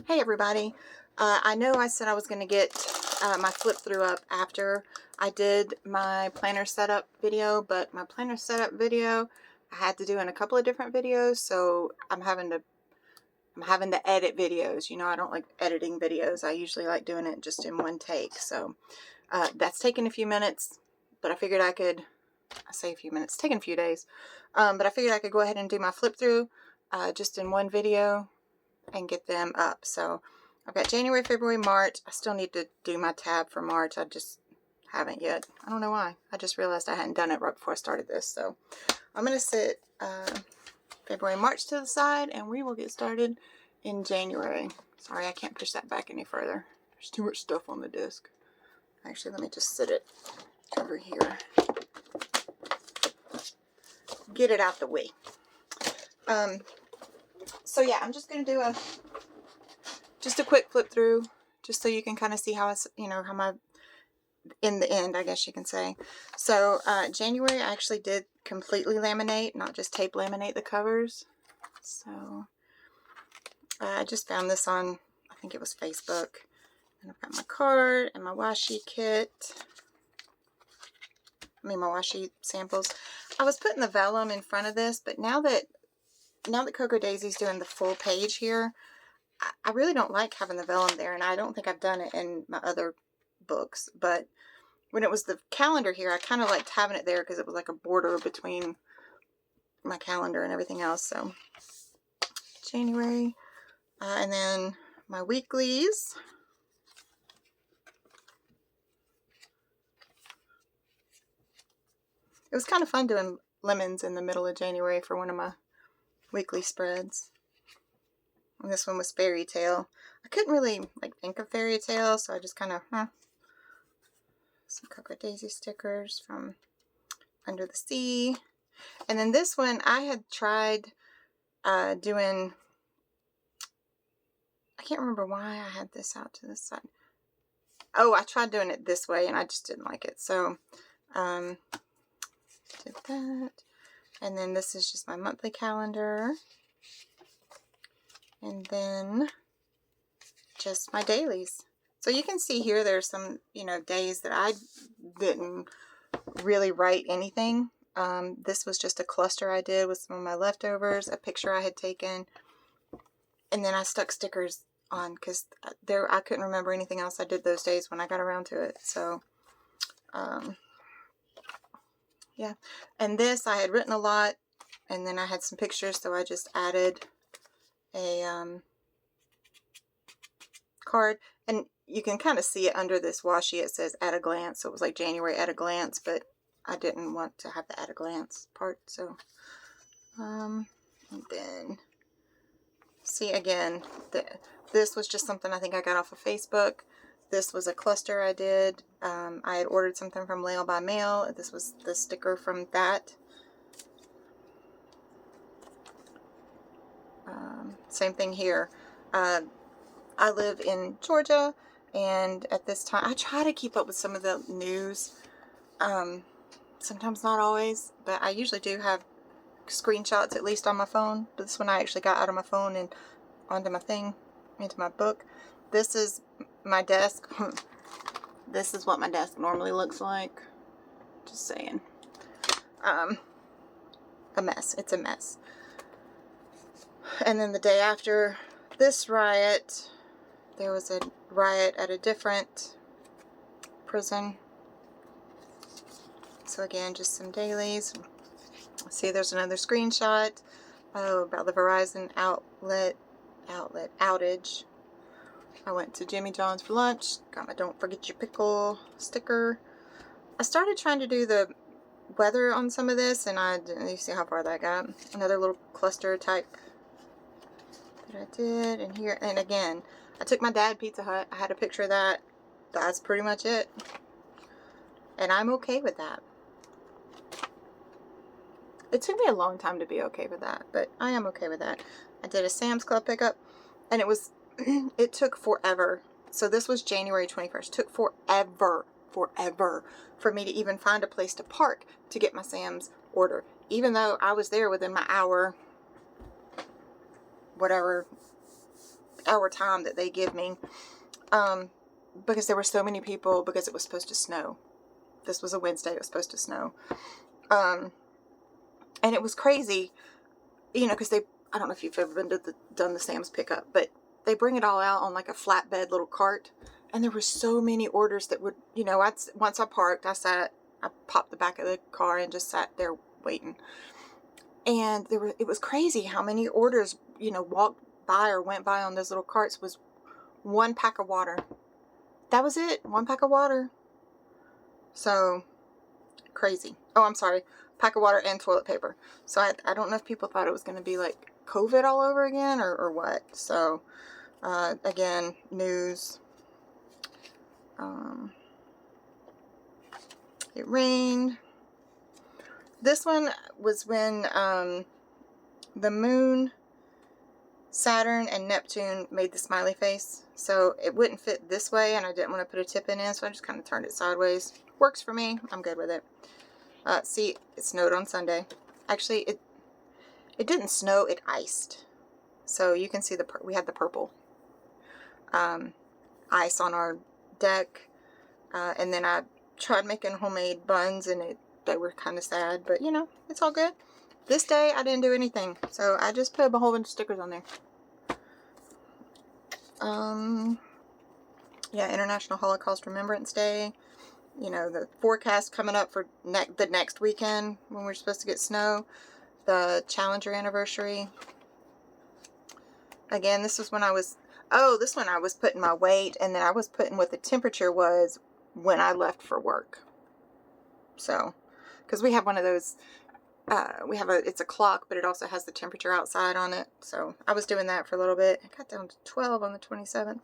Hey everybody. I know I said I was going to get my flip through up after I did my planner setup video, but my planner setup video I had to do in a couple of different videos, so I'm having to edit videos. You know, I don't like editing videos. I usually like doing it just in one take. So that's taken a few minutes, but I figured I say a few minutes, taking a few days, but I figured I could go ahead and do my flip through just in one video and get them up. So I've got January, February, March. I still need to do my tab for March. I just haven't yet. I don't know why. I just realized I hadn't done it right before I started this. So I'm going to set February, March to the side, and we will get started in January. Sorry, I can't push that back any further. There's too much stuff on the disc. Actually, let me just sit it over here. Get it out the way. So yeah, I'm just going to do just a quick flip through, just so you can kind of see how it's, how my, in the end, I guess you can say. So January, I actually did completely laminate, not just tape laminate the covers. So I just found this on, I think it was Facebook. And I've got my card and my washi kit. My washi samples. I was putting the vellum in front of this, but now that Cocoa Daisy's doing the full page here, I really don't like having the vellum there, and I don't think I've done it in my other books, but when it was the calendar here, I kind of liked having it there because it was like a border between my calendar and everything else. So January, and then my weeklies. It was kind of fun doing lemons in the middle of January for one of my weekly spreads. And this one was Fairy Tale. I couldn't really think of Fairy Tale, so I just kind of, some Cocoa Daisy stickers from Under the Sea. And then this one, I had tried doing, I can't remember why I had this out to this side. Oh, I tried doing it this way, and I just didn't like it. So, did that. And then this is just my monthly calendar. And then just my dailies. So you can see here there's some, days that I didn't really write anything. This was just a cluster I did with some of my leftovers, a picture I had taken, and then I stuck stickers on because I couldn't remember anything else I did those days when I got around to it. So, yeah. And this, I had written a lot, and then I had some pictures, so I just added a card. And you can kind of see it under this washi. It says at a glance. So it was like January at a glance, but I didn't want to have the at a glance part. So, and then see again, this was just something I think I got off of Facebook. This was a cluster I did. I had ordered something from Lail by Mail. This was the sticker from that. Same thing here. I live in Georgia, and at this time, I try to keep up with some of the news. Sometimes not always, but I usually do have screenshots at least on my phone. But this one I actually got out of my phone and onto my thing, into my book. This is my desk. This is what my desk normally looks like. Just saying. A mess. It's a mess. And then the day after this riot, there was a riot at a different prison. So again, just some dailies. See, there's another screenshot about the Verizon outlet outage. I went to Jimmy John's for lunch. Got my Don't Forget Your Pickle sticker. I started trying to do the weather on some of this, and you see how far that got. Another little cluster type that I did, and here, and again, I took my dad Pizza Hut. I had a picture of that. That's pretty much it. And I'm okay with that. It took me a long time to be okay with that, but I am okay with that. I did a Sam's Club pickup, and it took forever. So this was January 21st. It took forever for me to even find a place to park to get my Sam's order. Even though I was there within my hour, whatever hour time that they give me, because there were so many people, because it was supposed to snow. This was a Wednesday. It was supposed to snow. And it was crazy, you know, because I don't know if you've ever been to done the Sam's pickup, but they bring it all out on like a flatbed little cart. And there were so many orders that would, you know, once I parked, I popped the back of the car and just sat there waiting. And it was crazy how many orders, you know, walked by or went by on those little carts. Was 1 pack of water. That was it. 1 pack of water. So crazy. Oh, I'm sorry. Pack of water and toilet paper. So I don't know if people thought it was going to be like COVID all over again or what. So, again, news. It rained. This one was when the moon, Saturn, and Neptune made the smiley face. So it wouldn't fit this way, and I didn't want to put a tip in, so I just kind of turned it sideways. Works for me. I'm good with it. See, it snowed on Sunday. Actually, it didn't snow, it iced. So you can see we had the purple ice on our deck. And then I tried making homemade buns, and they were kind of sad, but you know, it's all good. This day I didn't do anything, so I just put a whole bunch of stickers on there. Yeah, International Holocaust Remembrance Day. You know, the forecast coming up for the next weekend when we're supposed to get snow. The Challenger anniversary. Again, this was when this one I was putting my weight, and then I was putting what the temperature was when I left for work. So, because we have one of those, it's a clock, but it also has the temperature outside on it. So I was doing that for a little bit. I got down to 12 on the 27th.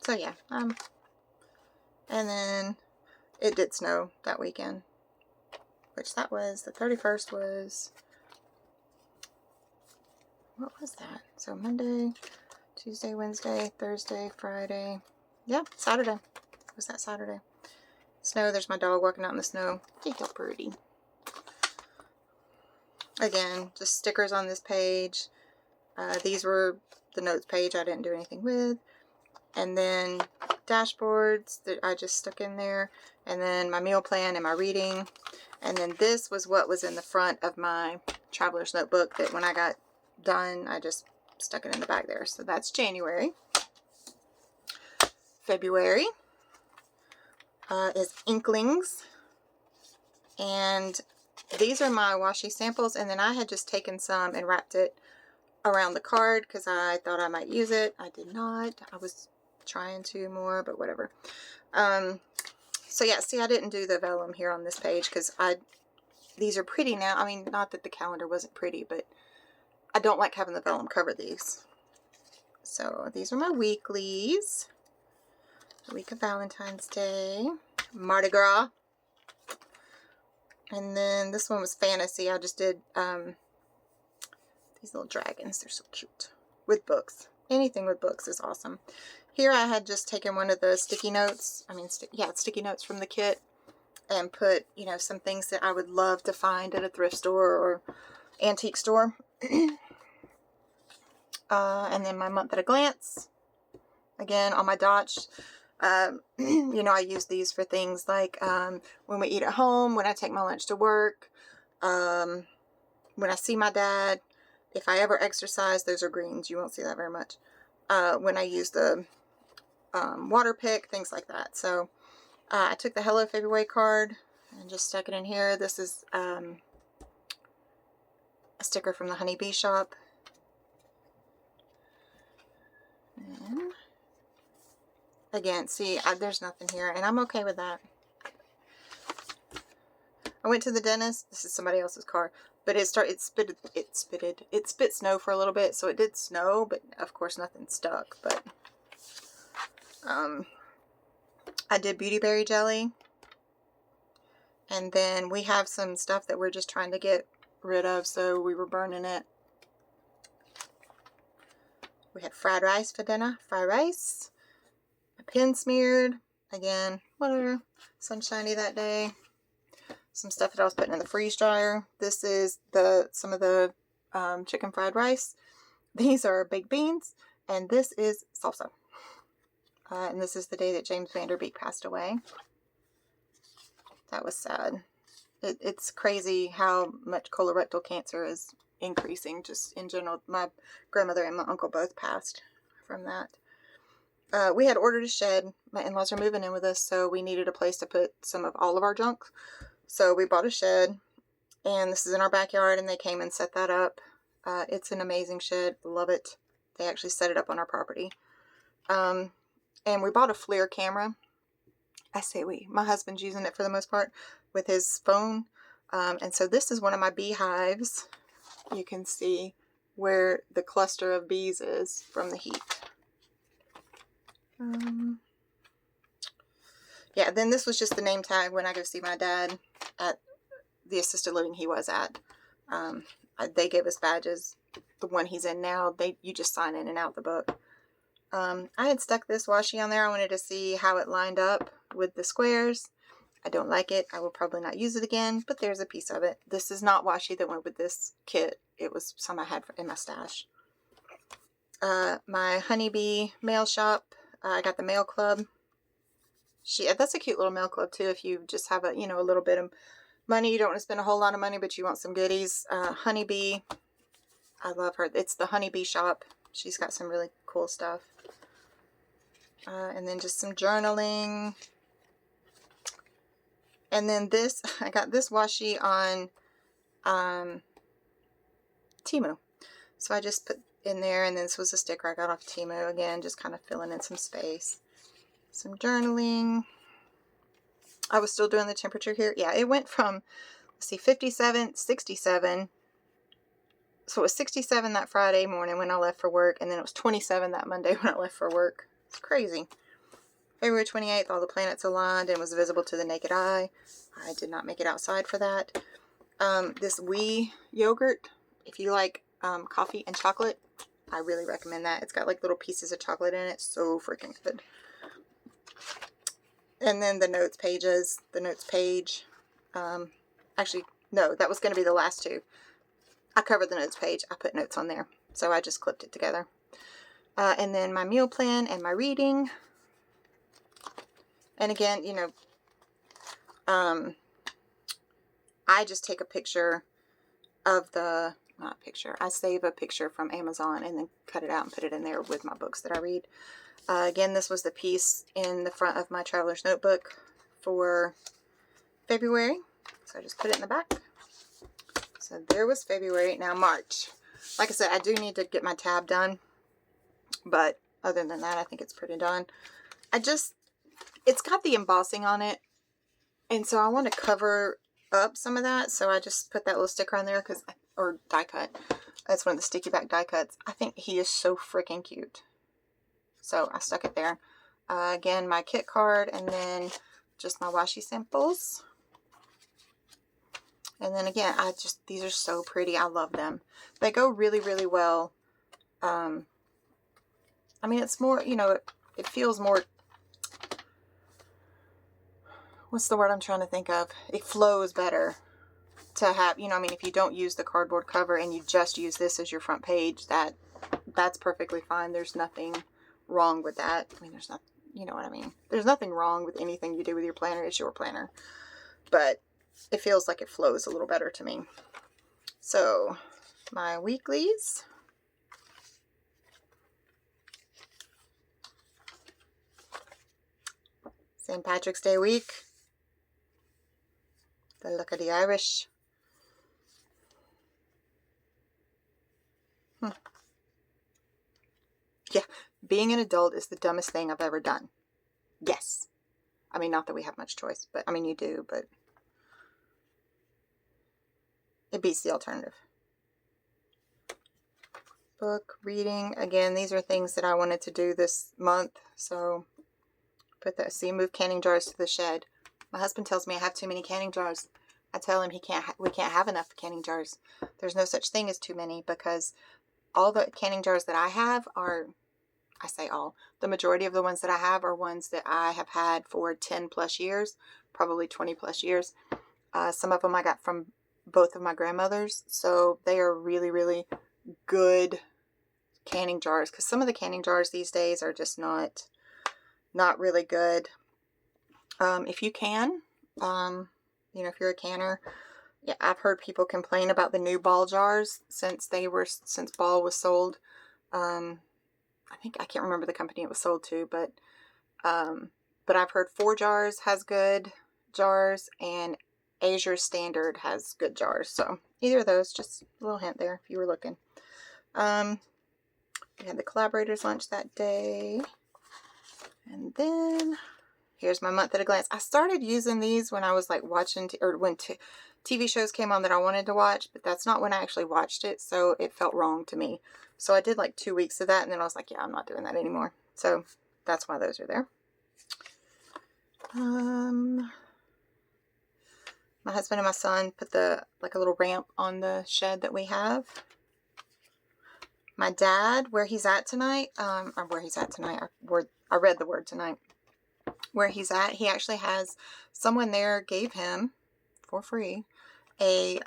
So yeah, and then it did snow that weekend, which that was, the 31st was, what was that? So Monday, Tuesday, Wednesday, Thursday, Friday. Yeah, Saturday. Was that Saturday? Snow. There's my dog walking out in the snow. She's so pretty. Again, just stickers on this page. These were the notes page I didn't do anything with. And then dashboards that I just stuck in there. And then my meal plan and my reading. And then this was what was in the front of my traveler's notebook that when I got done, I just stuck it in the back there. So that's January. February is Inklings. And these are my washi samples. And then I had just taken some and wrapped it around the card because I thought I might use it. I did not. I was trying to more, but whatever. So yeah, see, I didn't do the vellum here on this page because these are pretty now. I mean, not that the calendar wasn't pretty, but I don't like having the vellum cover these. So these are my weeklies. The week of Valentine's Day. Mardi Gras. And then this one was fantasy. I just did these little dragons. They're so cute. With books. Anything with books is awesome. Here I had just taken one of the sticky notes. Sticky notes from the kit. And put, you know, some things that I would love to find at a thrift store or antique store. And then my month at a glance. Again, on my dots. You know, I use these for things like when we eat at home, when I take my lunch to work, when I see my dad, if I ever exercise, those are greens. You won't see that very much. When I use the water pick, things like that. So I took the Hello February card and just stuck it in here. This is a sticker from the Honey Bee Shop. And again, see, there's nothing here, and I'm okay with that. I went to the dentist. This is somebody else's car, but it spit snow for a little bit, so it did snow, but of course nothing stuck. But I did Beauty Berry jelly, and then we have some stuff that we're just trying to get rid of, so we were burning it. We had fried rice for dinner. Fried rice. A pen smeared. Again, whatever. Sunshiny that day. Some stuff that I was putting in the freeze dryer. This is some of the chicken fried rice. These are baked beans, and this is salsa. And this is the day that James Van Der Beek passed away. That was sad. It's crazy how much colorectal cancer is increasing just in general. My grandmother and my uncle both passed from that. We had ordered a shed. My in-laws are moving in with us, so we needed a place to put some of all of our junk. So we bought a shed, and this is in our backyard, and they came and set that up. It's an amazing shed. Love it. They actually set it up on our property. And we bought a FLIR camera. I say we. My husband's using it for the most part with his phone. And so this is one of my beehives. You can see where the cluster of bees is from the heat. Yeah, then this was just the name tag when I go see my dad at the assisted living he was at. They gave us badges. The one he's in now, you just sign in and out the book. I had stuck this washi on there. I wanted to see how it lined up with the squares. I don't like it. I will probably not use it again, but there's a piece of it. This is not washi that went with this kit. It was some I had in my stash. My honeybee mail shop. I got the mail club. That's a cute little mail club too. If you just have a little bit of money, you don't want to spend a whole lot of money, but you want some goodies. Honeybee. I love her. It's the honeybee shop. She's got some really cool stuff. And then just some journaling. And then this, I got this washi on Temu. So I just put in there, and this was a sticker I got off Temu. Again, just kind of filling in some space. Some journaling. I was still doing the temperature here. Yeah, it went from, let's see, 57, 67. So it was 67 that Friday morning when I left for work, and then it was 27 that Monday when I left for work. It's crazy. February 28th, all the planets aligned and was visible to the naked eye. I did not make it outside for that. This Wee yogurt, if you like coffee and chocolate, I really recommend that. It's got like little pieces of chocolate in it. So freaking good. And then the notes pages. The notes page. Actually, no, that was going to be the last two. I covered the notes page. I put notes on there. So I just clipped it together. And then my meal plan and my reading. And again, I just take a picture of I save a picture from Amazon and then cut it out and put it in there with my books that I read. Again, this was the piece in the front of my traveler's notebook for February. So I just put it in the back. So there was February. Now March. Like I said, I do need to get my tab done. But other than that, I think it's pretty done. It's got the embossing on it. And so I want to cover up some of that. So I just put that little sticker on there or die cut. That's one of the sticky back die cuts. I think he is so freaking cute. So I stuck it there. Again, my kit card, and then just my washi samples. And then again, these are so pretty. I love them. They go really, really well. I mean, it's more, it feels more, what's the word I'm trying to think of? It flows better to have, if you don't use the cardboard cover and you just use this as your front page, that's perfectly fine. There's nothing wrong with that. I mean, there's not, you know what I mean? There's nothing wrong with anything you do with your planner. It's your planner. But it feels like it flows a little better to me. So, my weeklies. St. Patrick's Day week. The Luck of the Irish. Yeah, being an adult is the dumbest thing I've ever done. Yes. I mean, not that we have much choice, but I mean, you do, but it beats the alternative. Book, reading. Again, these are things that I wanted to do this month, so move canning jars to the shed. My husband tells me I have too many canning jars. I tell him we can't have enough canning jars. There's no such thing as too many, because all the canning jars that I have are, I say all, the majority of the ones that I have are ones that I have had for 10 plus years, probably 20 plus years. Some of them I got from both of my grandmothers, so they are really, really good, canning jars, because some of the canning jars these days are just not really good. If you can, you know, if you're a canner, yeah, I've heard people complain about the new Ball jars since Ball was sold. I think, I can't remember the company it was sold to, but I've heard 4 Jars has good jars, and Azure Standard has good jars. So either of those, just a little hint there if you were looking. We had the collaborators lunch that day. And then here's my month at a glance. I started using these when I was like watching, when TV shows came on that I wanted to watch, but that's not when I actually watched it. So it felt wrong to me. So I did like 2 weeks of that, and then I was like, yeah, I'm not doing that anymore. So that's why those are there. My husband and my son put like a little ramp on the shed that we have. My dad, where he's at tonight, I read the word tonight. Where he's at, he actually has someone there gave him for free a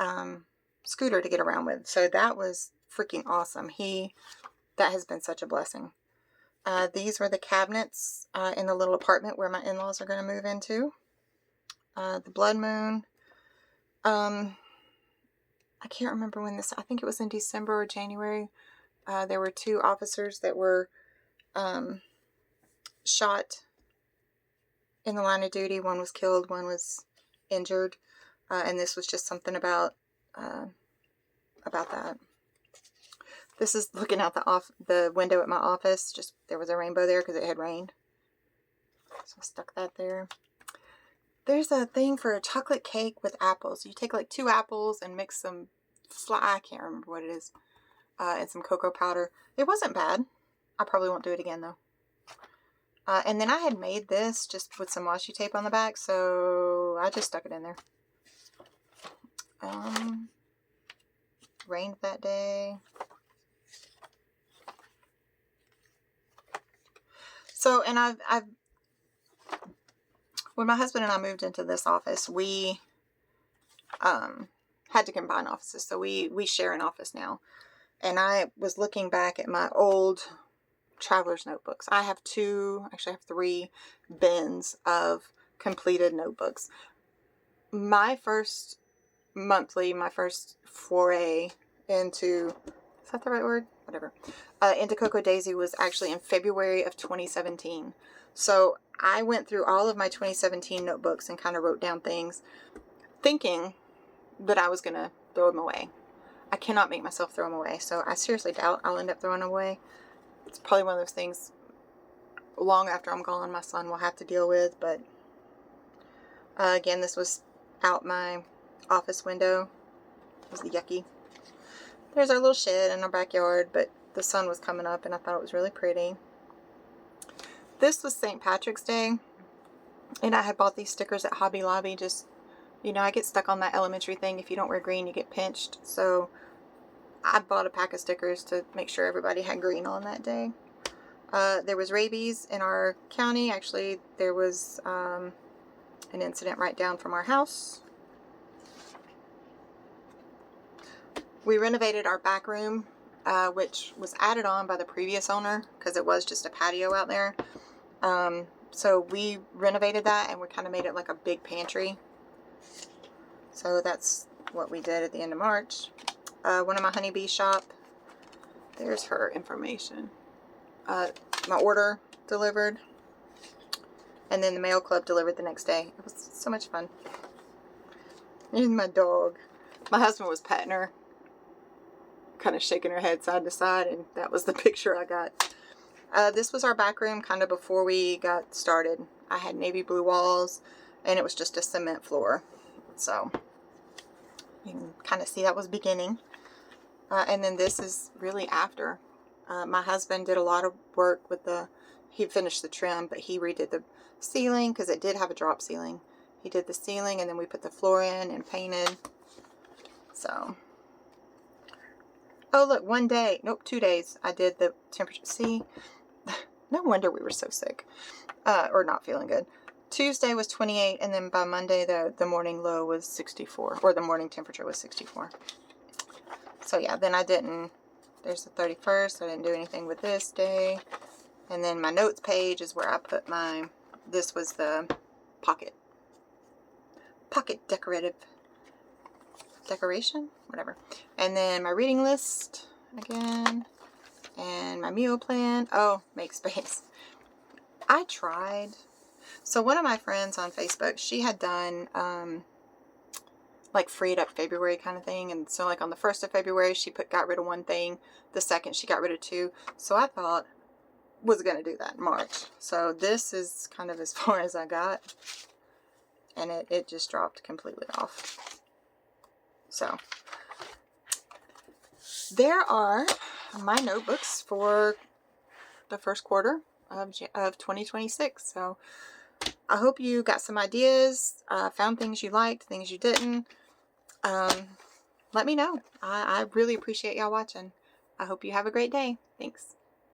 scooter to get around with. So that was freaking awesome. That has been such a blessing. These were the cabinets in the little apartment where my in-laws are going to move into. The blood moon. I can't remember when I think it was in December or January. There were 2 officers that were shot in the line of duty. One was killed, one was injured. And this was just something about that. This is looking out the window at my office. Just, there was a rainbow there because it had rained. So I stuck that there. There's a thing for a chocolate cake with apples. You take like 2 apples and mix some I can't remember what it is. And some cocoa powder. It wasn't bad. I probably won't do it again though. And then I had made this just with some washi tape on the back, so I just stuck it in there. Rained that day. So, and I've when my husband and I moved into this office, we had to combine offices, so we share an office now. And I was looking back at my old traveler's notebooks. I have 3 bins of completed notebooks. My first foray into, is that the right word? Whatever. Into Cocoa Daisy was actually in February of 2017. So I went through all of my 2017 notebooks and kind of wrote down things, thinking that I was going to throw them away. I cannot make myself throw them away, so I seriously doubt I'll end up throwing them away. It's probably one of those things long after I'm gone my son will have to deal with, but again, this was out my office window. It was yucky. There's our little shed in our backyard, but the sun was coming up and I thought it was really pretty. This was St. Patrick's Day, and I had bought these stickers at Hobby Lobby. Just, you know, I get stuck on that elementary thing. If you don't wear green, you get pinched. So I bought a pack of stickers to make sure everybody had green on that day. There was rabies in our county. Actually, there was an incident right down from our house. We renovated our back room, which was added on by the previous owner because it was just a patio out there. So we renovated that and we kind of made it like a big pantry. So that's what we did at the end of March. One of my honeybee shop, there's her information. My order delivered, and then the mail club delivered the next day. It was so much fun. And my dog, my husband was petting her, kind of shaking her head side to side, and that was the picture I got. This was our back room kind of before we got started. I had navy blue walls, and it was just a cement floor. So you can kind of see that was beginning. And then this is really after. My husband did a lot of work with he finished the trim, but he redid the ceiling because it did have a drop ceiling. He did the ceiling, and then we put the floor in and painted. So, oh look, 1 day, nope, 2 days, I did the temperature. See, no wonder we were so sick, or not feeling good. Tuesday was 28, and then by Monday, the morning low was 64, or the morning temperature was 64. So yeah, then I didn't There's the 31st. I didn't do anything with this day. And then my notes page is where I put my, this was the pocket decoration, whatever. And then my reading list again, and my meal plan. Oh, make space. I tried. So one of my friends on Facebook, she had done like freed up February kind of thing, and so like on the 1st of February she got rid of one thing, the 2nd she got rid of 2. So I thought was gonna do that in March. So this is kind of as far as I got, and it just dropped completely off. So there are my notebooks for the first quarter of 2026. So I hope you got some ideas, found things you liked, things you didn't. Let me know. I really appreciate y'all watching. I hope you have a great day. Thanks.